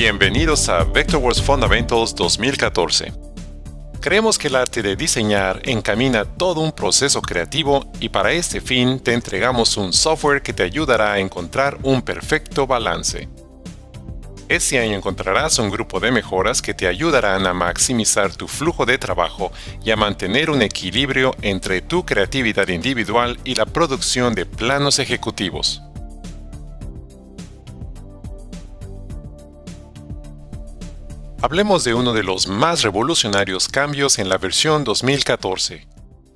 Bienvenidos a Vectorworks Fundamentals 2014. Creemos que el arte de diseñar encamina todo un proceso creativo y para este fin te entregamos un software que te ayudará a encontrar un perfecto balance. Este año encontrarás un grupo de mejoras que te ayudarán a maximizar tu flujo de trabajo y a mantener un equilibrio entre tu creatividad individual y la producción de planos ejecutivos. Hablemos de uno de los más revolucionarios cambios en la versión 2014.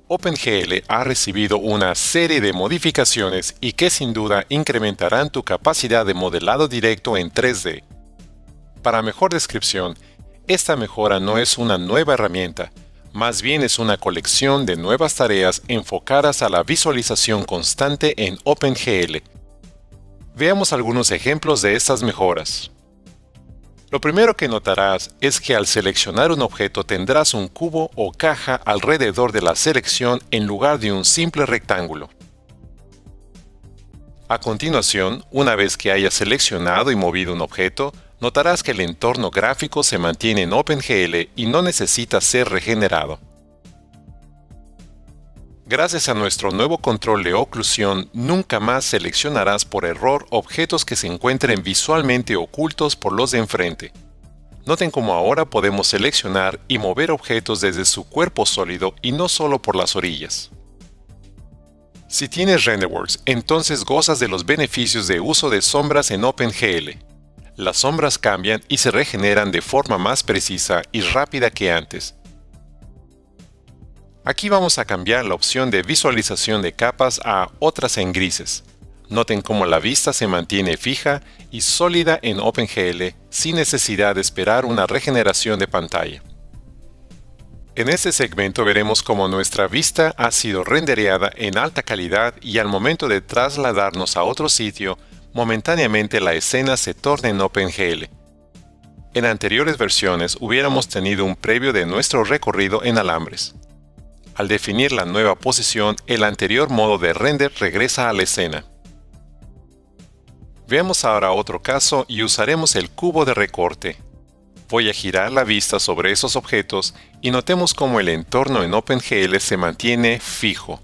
OpenGL ha recibido una serie de modificaciones y que sin duda incrementarán tu capacidad de modelado directo en 3D. Para mejor descripción, esta mejora no es una nueva herramienta, más bien es una colección de nuevas tareas enfocadas a la visualización constante en OpenGL. Veamos algunos ejemplos de estas mejoras. Lo primero que notarás es que al seleccionar un objeto tendrás un cubo o caja alrededor de la selección en lugar de un simple rectángulo. A continuación, una vez que hayas seleccionado y movido un objeto, notarás que el entorno gráfico se mantiene en OpenGL y no necesita ser regenerado. Gracias a nuestro nuevo control de oclusión, nunca más seleccionarás por error objetos que se encuentren visualmente ocultos por los de enfrente. Noten cómo ahora podemos seleccionar y mover objetos desde su cuerpo sólido y no solo por las orillas. Si tienes Renderworks, entonces gozas de los beneficios de uso de sombras en OpenGL. Las sombras cambian y se regeneran de forma más precisa y rápida que antes. Aquí vamos a cambiar la opción de visualización de capas a otras en grises. Noten cómo la vista se mantiene fija y sólida en OpenGL sin necesidad de esperar una regeneración de pantalla. En este segmento veremos cómo nuestra vista ha sido rendereada en alta calidad y al momento de trasladarnos a otro sitio, momentáneamente la escena se torna en OpenGL. En anteriores versiones hubiéramos tenido un previo de nuestro recorrido en alambres. Al definir la nueva posición, el anterior modo de render regresa a la escena. Veamos ahora otro caso y usaremos el cubo de recorte. Voy a girar la vista sobre esos objetos y notemos cómo el entorno en OpenGL se mantiene fijo.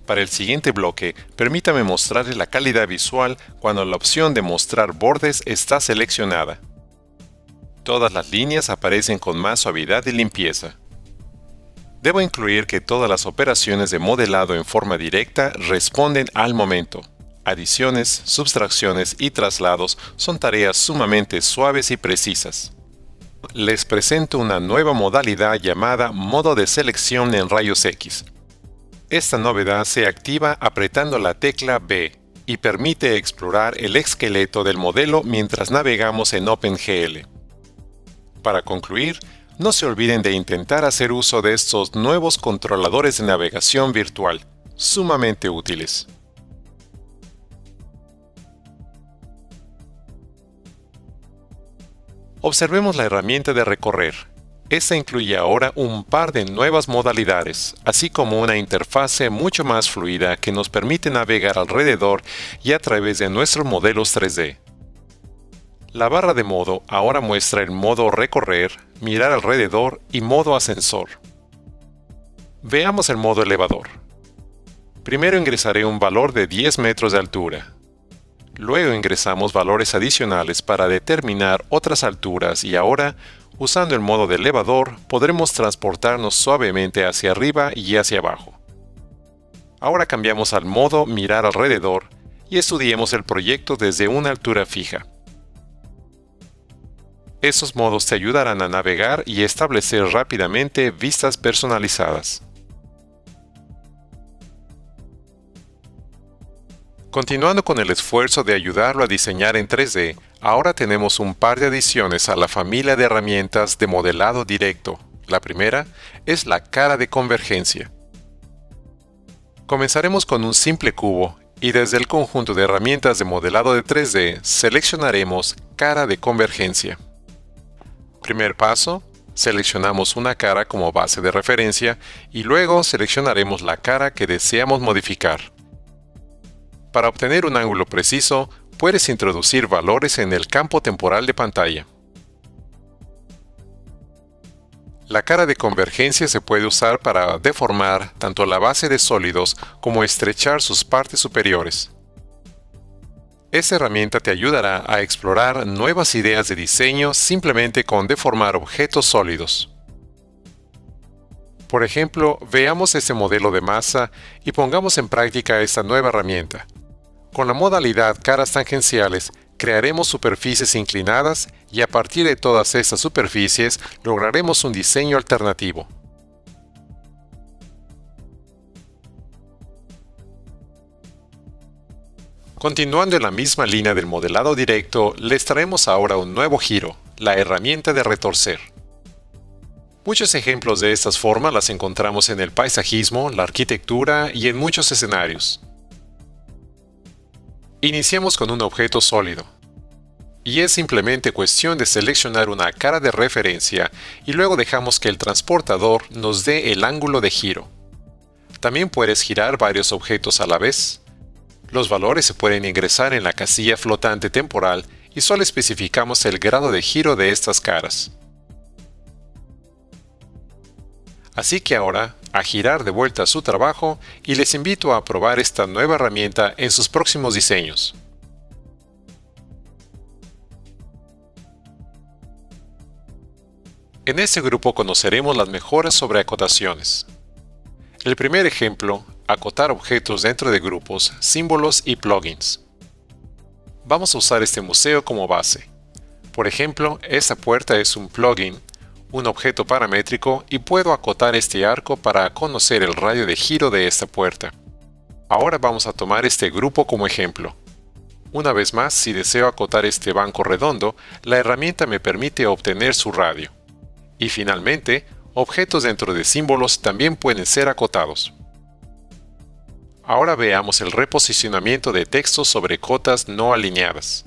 Para el siguiente bloque, permítame mostrarles la calidad visual cuando la opción de mostrar bordes está seleccionada. Todas las líneas aparecen con más suavidad y limpieza. Debo incluir que todas las operaciones de modelado en forma directa responden al momento. Adiciones, subtracciones y traslados son tareas sumamente suaves y precisas. Les presento una nueva modalidad llamada modo de selección en rayos X. Esta novedad se activa apretando la tecla B y permite explorar el esqueleto del modelo mientras navegamos en OpenGL. Para concluir, no se olviden de intentar hacer uso de estos nuevos controladores de navegación virtual, sumamente útiles. Observemos la herramienta de recorrer. Esta incluye ahora un par de nuevas modalidades, así como una interfase mucho más fluida que nos permite navegar alrededor y a través de nuestros modelos 3D. La barra de modo ahora muestra el modo recorrer, mirar alrededor y modo ascensor. Veamos el modo elevador. Primero ingresaré un valor de 10 metros de altura. Luego ingresamos valores adicionales para determinar otras alturas y ahora, usando el modo de elevador, podremos transportarnos suavemente hacia arriba y hacia abajo. Ahora cambiamos al modo mirar alrededor y estudiemos el proyecto desde una altura fija. Estos modos te ayudarán a navegar y establecer rápidamente vistas personalizadas. Continuando con el esfuerzo de ayudarlo a diseñar en 3D, ahora tenemos un par de adiciones a la familia de herramientas de modelado directo. La primera es la cara de convergencia. Comenzaremos con un simple cubo y desde el conjunto de herramientas de modelado de 3D seleccionaremos cara de convergencia. Primer paso, seleccionamos una cara como base de referencia y luego seleccionaremos la cara que deseamos modificar. Para obtener un ángulo preciso, puedes introducir valores en el campo temporal de pantalla. La cara de convergencia se puede usar para deformar tanto la base de sólidos como estrechar sus partes superiores. Esta herramienta te ayudará a explorar nuevas ideas de diseño simplemente con deformar objetos sólidos. Por ejemplo, veamos este modelo de masa y pongamos en práctica esta nueva herramienta. Con la modalidad caras tangenciales, crearemos superficies inclinadas y a partir de todas estas superficies lograremos un diseño alternativo. Continuando en la misma línea del modelado directo, les traemos ahora un nuevo giro, la herramienta de retorcer. Muchos ejemplos de estas formas las encontramos en el paisajismo, la arquitectura y en muchos escenarios. Iniciemos con un objeto sólido. Y es simplemente cuestión de seleccionar una cara de referencia y luego dejamos que el transportador nos dé el ángulo de giro. También puedes girar varios objetos a la vez. Los valores se pueden ingresar en la casilla flotante temporal y solo especificamos el grado de giro de estas caras. Así que ahora, a girar de vuelta a su trabajo y les invito a probar esta nueva herramienta en sus próximos diseños. En este grupo conoceremos las mejoras sobre acotaciones. El primer ejemplo, acotar objetos dentro de grupos, símbolos y plugins. Vamos a usar este museo como base. Por ejemplo, esta puerta es un plugin, un objeto paramétrico y puedo acotar este arco para conocer el radio de giro de esta puerta. Ahora vamos a tomar este grupo como ejemplo. Una vez más, si deseo acotar este banco redondo, la herramienta me permite obtener su radio. Y finalmente, objetos dentro de símbolos también pueden ser acotados. Ahora veamos el reposicionamiento de textos sobre cotas no alineadas.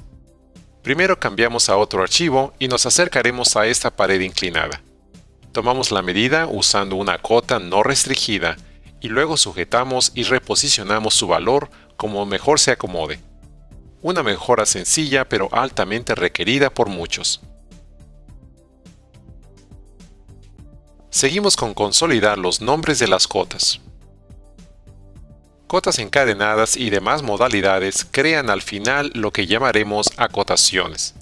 Primero cambiamos a otro archivo y nos acercaremos a esta pared inclinada. Tomamos la medida usando una cota no restringida y luego sujetamos y reposicionamos su valor como mejor se acomode. Una mejora sencilla pero altamente requerida por muchos. Seguimos con consolidar los nombres de las cotas. Cotas encadenadas y demás modalidades crean al final lo que llamaremos acotaciones.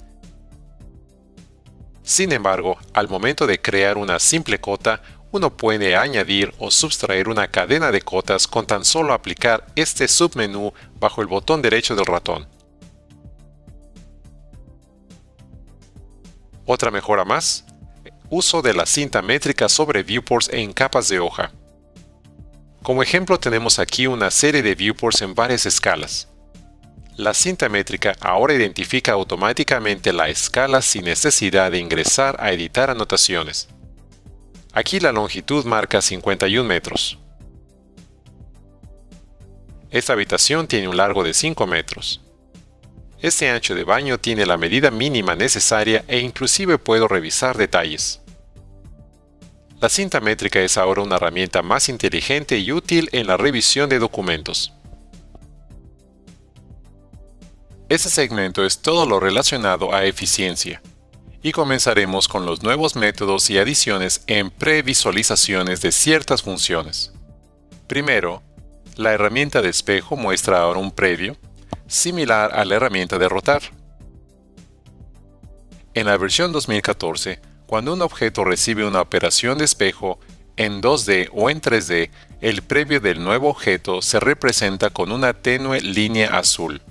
Sin embargo, al momento de crear una simple cota, uno puede añadir o sustraer una cadena de cotas con tan solo aplicar este submenú bajo el botón derecho del ratón. Otra mejora más, uso de la cinta métrica sobre viewports en capas de hoja. Como ejemplo tenemos aquí una serie de viewports en varias escalas. La cinta métrica ahora identifica automáticamente la escala sin necesidad de ingresar a editar anotaciones. Aquí la longitud marca 51 metros. Esta habitación tiene un largo de 5 metros. Este ancho de baño tiene la medida mínima necesaria e inclusive puedo revisar detalles. La cinta métrica es ahora una herramienta más inteligente y útil en la revisión de documentos. Este segmento es todo lo relacionado a eficiencia, y comenzaremos con los nuevos métodos y adiciones en previsualizaciones de ciertas funciones. Primero, la herramienta de espejo muestra ahora un previo, similar a la herramienta de rotar. En la versión 2014, cuando un objeto recibe una operación de espejo en 2D o en 3D, el previo del nuevo objeto se representa con una tenue línea azul.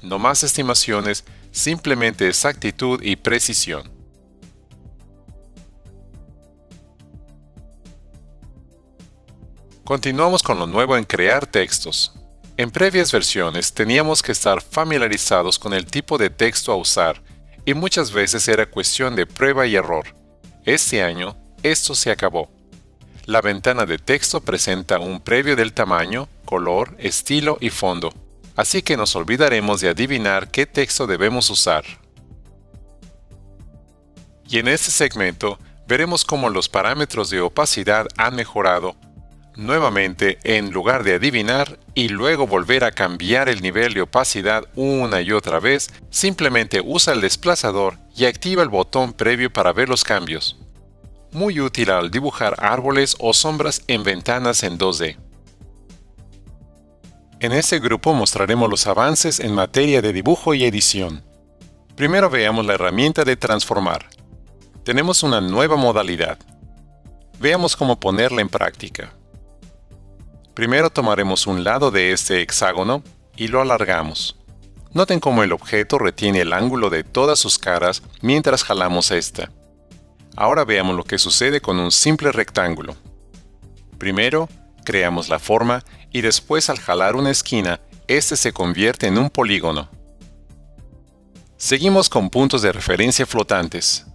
No más estimaciones, simplemente exactitud y precisión. Continuamos con lo nuevo en crear textos. En previas versiones teníamos que estar familiarizados con el tipo de texto a usar y muchas veces era cuestión de prueba y error. Este año, esto se acabó. La ventana de texto presenta un previo del tamaño, color, estilo y fondo, así que nos olvidaremos de adivinar qué texto debemos usar. Y en este segmento veremos cómo los parámetros de opacidad han mejorado, Nuevamente, en lugar de adivinar y luego volver a cambiar el nivel de opacidad una y otra vez, simplemente usa el desplazador y activa el botón previo para ver los cambios. Muy útil al dibujar árboles o sombras en ventanas en 2D. En este grupo mostraremos los avances en materia de dibujo y edición. Primero veamos la herramienta de transformar. Tenemos una nueva modalidad. Veamos cómo ponerla en práctica. Primero tomaremos un lado de este hexágono y lo alargamos. Noten cómo el objeto retiene el ángulo de todas sus caras mientras jalamos esta. Ahora veamos lo que sucede con un simple rectángulo. Primero, creamos la forma y después al jalar una esquina, este se convierte en un polígono. Seguimos con puntos de referencia flotantes.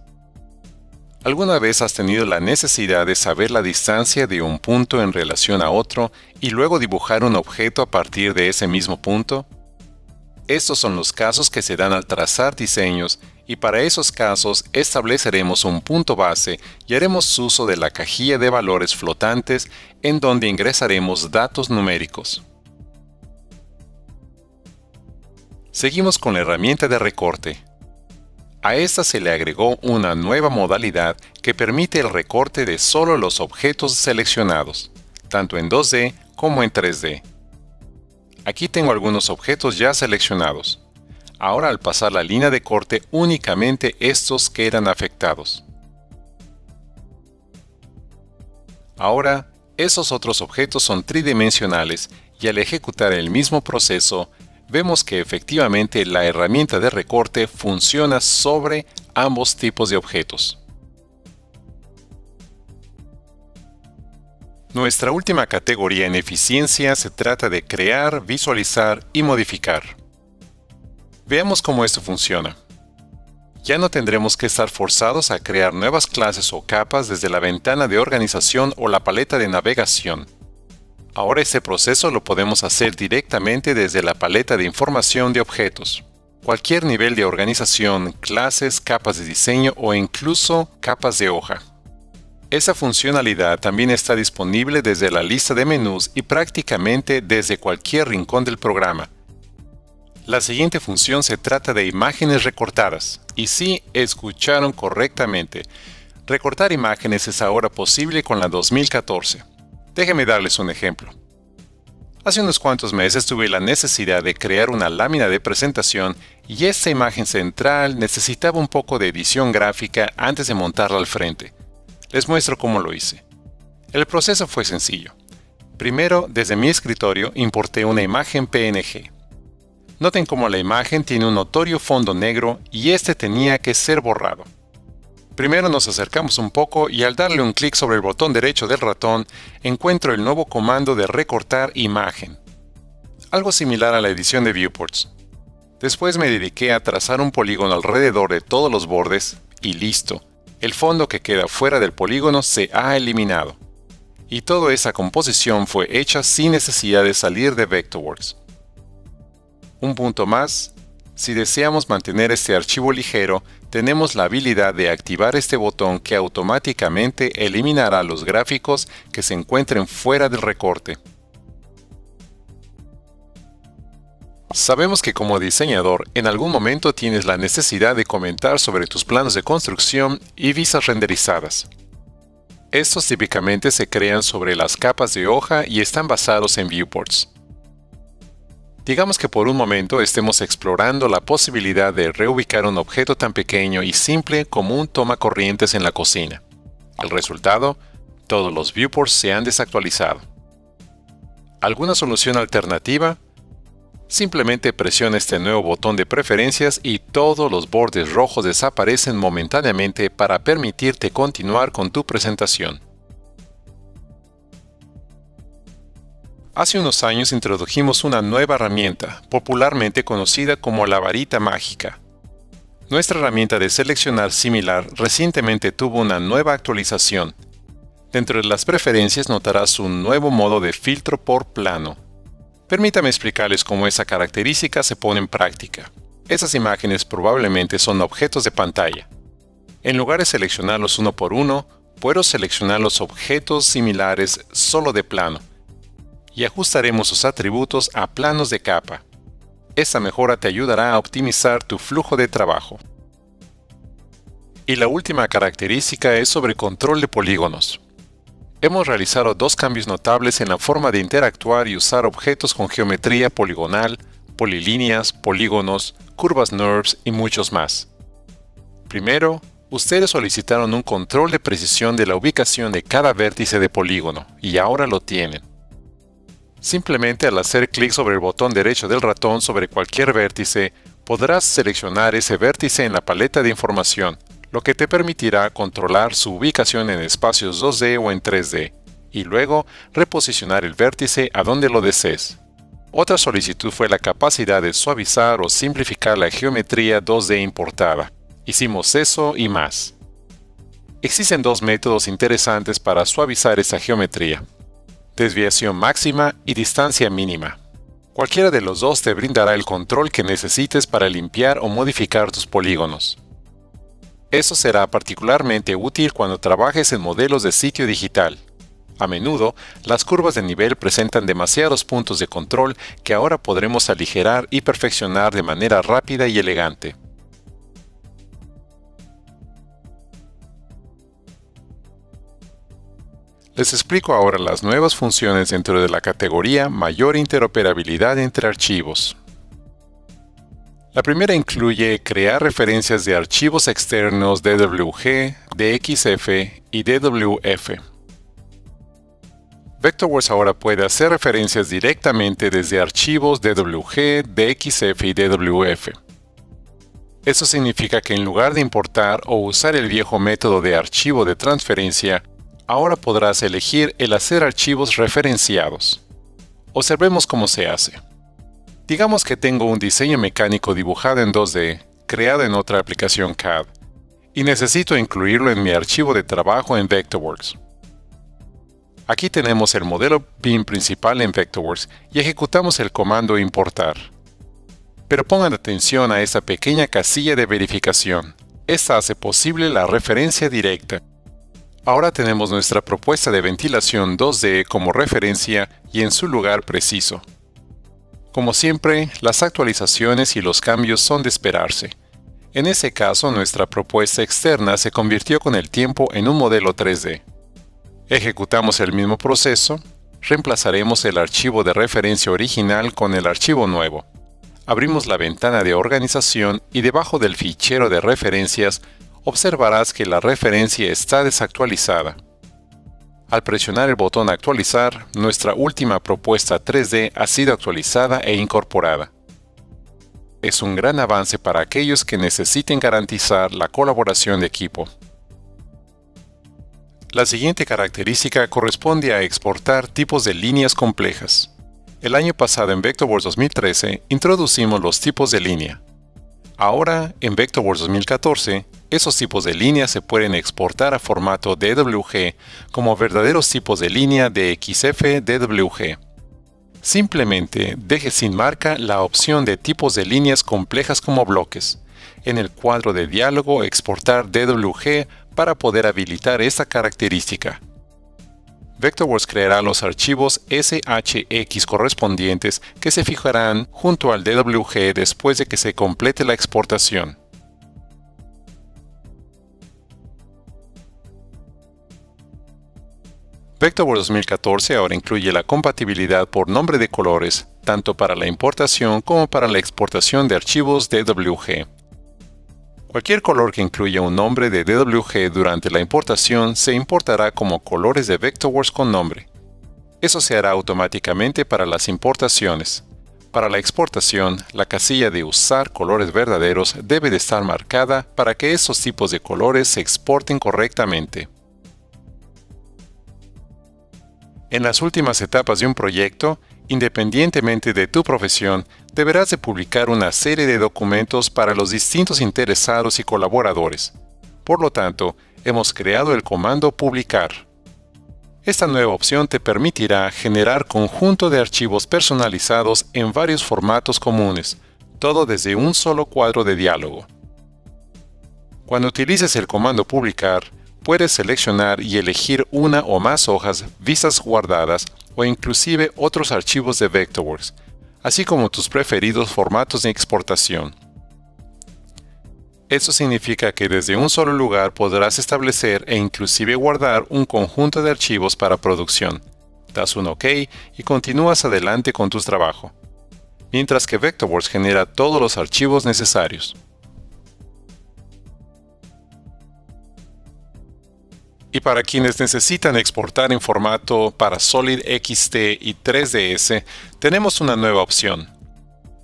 ¿Alguna vez has tenido la necesidad de saber la distancia de un punto en relación a otro y luego dibujar un objeto a partir de ese mismo punto? Estos son los casos que se dan al trazar diseños y para esos casos estableceremos un punto base y haremos uso de la cajilla de valores flotantes en donde ingresaremos datos numéricos. Seguimos con la herramienta de recorte. A esta se le agregó una nueva modalidad que permite el recorte de solo los objetos seleccionados, tanto en 2D como en 3D. Aquí tengo algunos objetos ya seleccionados. Ahora al pasar la línea de corte únicamente estos quedan afectados. Ahora, esos otros objetos son tridimensionales y al ejecutar el mismo proceso, vemos que efectivamente la herramienta de recorte funciona sobre ambos tipos de objetos. Nuestra última categoría en eficiencia se trata de crear, visualizar y modificar. Veamos cómo esto funciona. Ya no tendremos que estar forzados a crear nuevas clases o capas desde la ventana de organización o la paleta de navegación. Ahora este proceso lo podemos hacer directamente desde la paleta de información de objetos. Cualquier nivel de organización, clases, capas de diseño o incluso capas de hoja. Esa funcionalidad también está disponible desde la lista de menús y prácticamente desde cualquier rincón del programa. La siguiente función se trata de imágenes recortadas. Y sí, escucharon correctamente. Recortar imágenes es ahora posible con la 2014. Déjenme darles un ejemplo. Hace unos cuantos meses tuve la necesidad de crear una lámina de presentación y esta imagen central necesitaba un poco de edición gráfica antes de montarla al frente. Les muestro cómo lo hice. El proceso fue sencillo. Primero, desde mi escritorio importé una imagen PNG. Noten cómo la imagen tiene un notorio fondo negro y este tenía que ser borrado. Primero nos acercamos un poco y al darle un clic sobre el botón derecho del ratón, encuentro el nuevo comando de recortar imagen. Algo similar a la edición de viewports. Después me dediqué a trazar un polígono alrededor de todos los bordes y listo. El fondo que queda fuera del polígono se ha eliminado. Y toda esa composición fue hecha sin necesidad de salir de Vectorworks. Un punto más. Si deseamos mantener este archivo ligero, tenemos la habilidad de activar este botón que automáticamente eliminará los gráficos que se encuentren fuera del recorte. Sabemos que como diseñador, en algún momento tienes la necesidad de comentar sobre tus planos de construcción y vistas renderizadas. Estos típicamente se crean sobre las capas de hoja y están basados en viewports. Digamos que por un momento estemos explorando la posibilidad de reubicar un objeto tan pequeño y simple como un tomacorrientes en la cocina. El resultado, todos los viewports se han desactualizado. ¿Alguna solución alternativa? Simplemente presiona este nuevo botón de preferencias y todos los bordes rojos desaparecen momentáneamente para permitirte continuar con tu presentación. Hace unos años introdujimos una nueva herramienta, popularmente conocida como la varita mágica. Nuestra herramienta de seleccionar similar recientemente tuvo una nueva actualización. Dentro de las preferencias notarás un nuevo modo de filtro por plano. Permítame explicarles cómo esa característica se pone en práctica. Esas imágenes probablemente son objetos de pantalla. En lugar de seleccionarlos uno por uno, puedo seleccionar los objetos similares solo de plano y ajustaremos sus atributos a planos de capa. Esta mejora te ayudará a optimizar tu flujo de trabajo. Y la última característica es sobre control de polígonos. Hemos realizado dos cambios notables en la forma de interactuar y usar objetos con geometría poligonal, polilíneas, polígonos, curvas NURBS y muchos más. Primero, ustedes solicitaron un control de precisión de la ubicación de cada vértice de polígono, y ahora lo tienen. Simplemente al hacer clic sobre el botón derecho del ratón sobre cualquier vértice, podrás seleccionar ese vértice en la paleta de información, lo que te permitirá controlar su ubicación en espacios 2D o en 3D, y luego reposicionar el vértice a donde lo desees. Otra solicitud fue la capacidad de suavizar o simplificar la geometría 2D importada. Hicimos eso y más. Existen dos métodos interesantes para suavizar esa geometría: desviación máxima y distancia mínima. Cualquiera de los dos te brindará el control que necesites para limpiar o modificar tus polígonos. Eso será particularmente útil cuando trabajes en modelos de sitio digital. A menudo, las curvas de nivel presentan demasiados puntos de control que ahora podremos aligerar y perfeccionar de manera rápida y elegante. Les explico ahora las nuevas funciones dentro de la categoría Mayor interoperabilidad entre archivos. La primera incluye crear referencias de archivos externos DWG, DXF y DWF. Vectorworks ahora puede hacer referencias directamente desde archivos DWG, DXF y DWF. Eso significa que en lugar de importar o usar el viejo método de archivo de transferencia, ahora podrás elegir el hacer archivos referenciados. Observemos cómo se hace. Digamos que tengo un diseño mecánico dibujado en 2D, creado en otra aplicación CAD, y necesito incluirlo en mi archivo de trabajo en Vectorworks. Aquí tenemos el modelo BIM principal en Vectorworks y ejecutamos el comando importar. Pero pongan atención a esta pequeña casilla de verificación. Esta hace posible la referencia directa. Ahora tenemos nuestra propuesta de ventilación 2D como referencia y en su lugar preciso. Como siempre, las actualizaciones y los cambios son de esperarse. En ese caso, nuestra propuesta externa se convirtió con el tiempo en un modelo 3D. Ejecutamos el mismo proceso, reemplazaremos el archivo de referencia original con el archivo nuevo. Abrimos la ventana de organización y debajo del fichero de referencias observarás que la referencia está desactualizada. Al presionar el botón Actualizar, nuestra última propuesta 3D ha sido actualizada e incorporada. Es un gran avance para aquellos que necesiten garantizar la colaboración de equipo. La siguiente característica corresponde a exportar tipos de líneas complejas. El año pasado en Vectorworks 2013 introducimos los tipos de línea. Ahora, en Vectorworks 2014, esos tipos de línea se pueden exportar a formato DWG como verdaderos tipos de línea de XF DWG. Simplemente deje sin marca la opción de tipos de líneas complejas como bloques. En el cuadro de diálogo exportar DWG para poder habilitar esta característica. Vectorworks creará los archivos SHX correspondientes que se fijarán junto al DWG después de que se complete la exportación. Vectorworks 2014 ahora incluye la compatibilidad por nombre de colores, tanto para la importación como para la exportación de archivos DWG. Cualquier color que incluya un nombre de DWG durante la importación se importará como colores de Vectorworks con nombre. Eso se hará automáticamente para las importaciones. Para la exportación, la casilla de Usar colores verdaderos debe de estar marcada para que esos tipos de colores se exporten correctamente. En las últimas etapas de un proyecto, independientemente de tu profesión, deberás de publicar una serie de documentos para los distintos interesados y colaboradores. Por lo tanto, hemos creado el comando Publicar. Esta nueva opción te permitirá generar conjunto de archivos personalizados en varios formatos comunes, todo desde un solo cuadro de diálogo. Cuando utilices el comando Publicar, puedes seleccionar y elegir una o más hojas, vistas guardadas o inclusive otros archivos de Vectorworks, así como tus preferidos formatos de exportación. Eso significa que desde un solo lugar podrás establecer e inclusive guardar un conjunto de archivos para producción. Das un OK y continúas adelante con tu trabajo, mientras que Vectorworks genera todos los archivos necesarios. Y para quienes necesitan exportar en formato para Solid XT y 3ds, tenemos una nueva opción.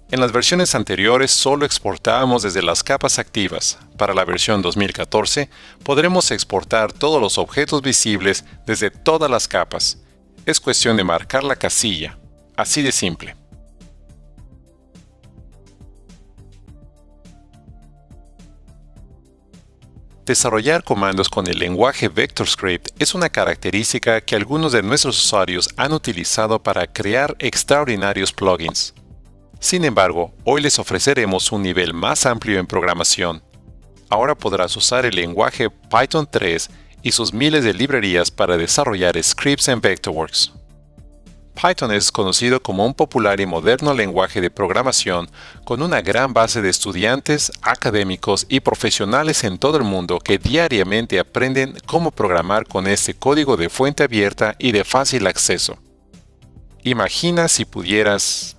En las versiones anteriores solo exportábamos desde las capas activas. Para la versión 2014 podremos exportar todos los objetos visibles desde todas las capas. Es cuestión de marcar la casilla. Así de simple. Desarrollar comandos con el lenguaje VectorScript es una característica que algunos de nuestros usuarios han utilizado para crear extraordinarios plugins. Sin embargo, hoy les ofreceremos un nivel más amplio en programación. Ahora podrás usar el lenguaje Python 3 y sus miles de librerías para desarrollar scripts en Vectorworks. Python es conocido como un popular y moderno lenguaje de programación con una gran base de estudiantes, académicos y profesionales en todo el mundo que diariamente aprenden cómo programar con este código de fuente abierta y de fácil acceso. Imagina si pudieras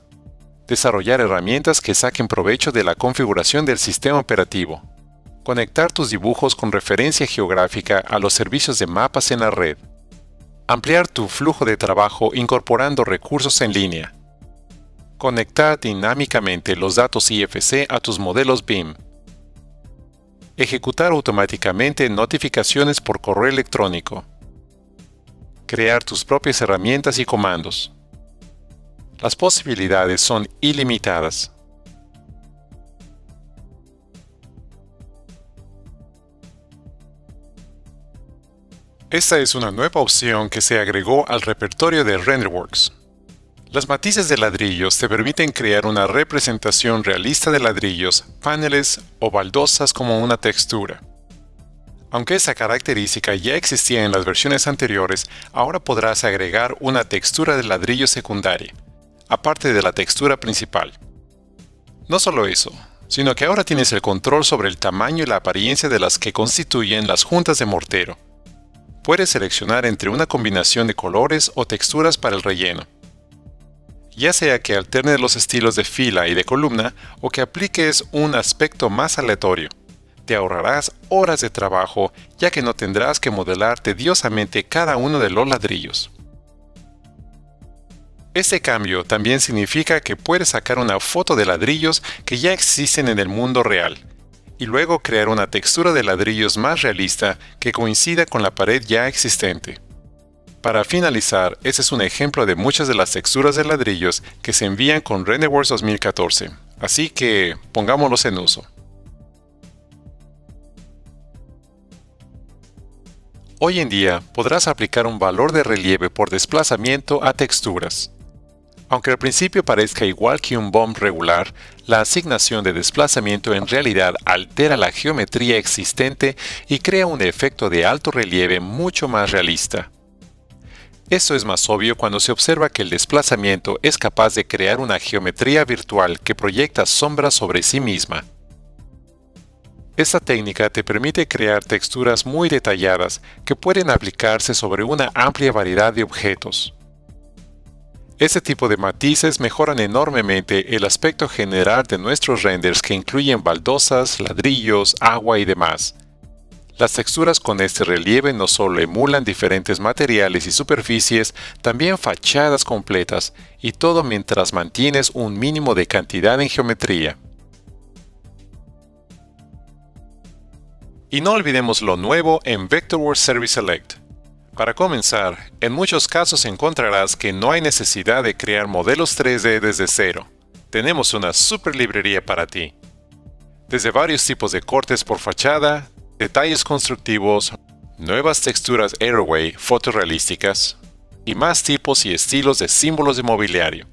desarrollar herramientas que saquen provecho de la configuración del sistema operativo, conectar tus dibujos con referencia geográfica a los servicios de mapas en la red, ampliar tu flujo de trabajo incorporando recursos en línea, conectar dinámicamente los datos IFC a tus modelos BIM, ejecutar automáticamente notificaciones por correo electrónico, crear tus propias herramientas y comandos. Las posibilidades son ilimitadas. Esta es una nueva opción que se agregó al repertorio de RenderWorks. Las matices de ladrillos te permiten crear una representación realista de ladrillos, paneles o baldosas como una textura. Aunque esa característica ya existía en las versiones anteriores, ahora podrás agregar una textura de ladrillo secundaria, aparte de la textura principal. No solo eso, sino que ahora tienes el control sobre el tamaño y la apariencia de las que constituyen las juntas de mortero. Puedes seleccionar entre una combinación de colores o texturas para el relleno. Ya sea que alternes los estilos de fila y de columna o que apliques un aspecto más aleatorio, te ahorrarás horas de trabajo ya que no tendrás que modelar tediosamente cada uno de los ladrillos. Este cambio también significa que puedes sacar una foto de ladrillos que ya existen en el mundo real, y luego crear una textura de ladrillos más realista que coincida con la pared ya existente. Para finalizar, este es un ejemplo de muchas de las texturas de ladrillos que se envían con RenderWorks 2014, así que pongámoslos en uso. Hoy en día podrás aplicar un valor de relieve por desplazamiento a texturas. Aunque al principio parezca igual que un bump regular, la asignación de desplazamiento en realidad altera la geometría existente y crea un efecto de alto relieve mucho más realista. Esto es más obvio cuando se observa que el desplazamiento es capaz de crear una geometría virtual que proyecta sombras sobre sí misma. Esta técnica te permite crear texturas muy detalladas que pueden aplicarse sobre una amplia variedad de objetos. Este tipo de matices mejoran enormemente el aspecto general de nuestros renders que incluyen baldosas, ladrillos, agua y demás. Las texturas con este relieve no solo emulan diferentes materiales y superficies, también fachadas completas, y todo mientras mantienes un mínimo de cantidad en geometría. Y no olvidemos lo nuevo en Vectorworks Service Select. Para comenzar, en muchos casos encontrarás que no hay necesidad de crear modelos 3D desde cero. Tenemos una super librería para ti. Desde varios tipos de cortes por fachada, detalles constructivos, nuevas texturas Airway fotorrealísticas y más tipos y estilos de símbolos de mobiliario.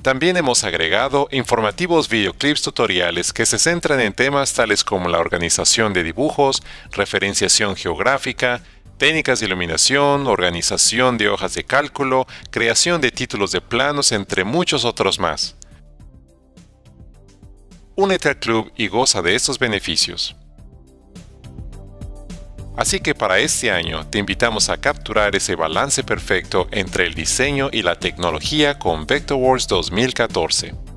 También hemos agregado informativos videoclips tutoriales que se centran en temas tales como la organización de dibujos, referenciación geográfica, técnicas de iluminación, organización de hojas de cálculo, creación de títulos de planos, entre muchos otros más. Únete al club y goza de estos beneficios. Así que para este año te invitamos a capturar ese balance perfecto entre el diseño y la tecnología con Vectorworks 2014.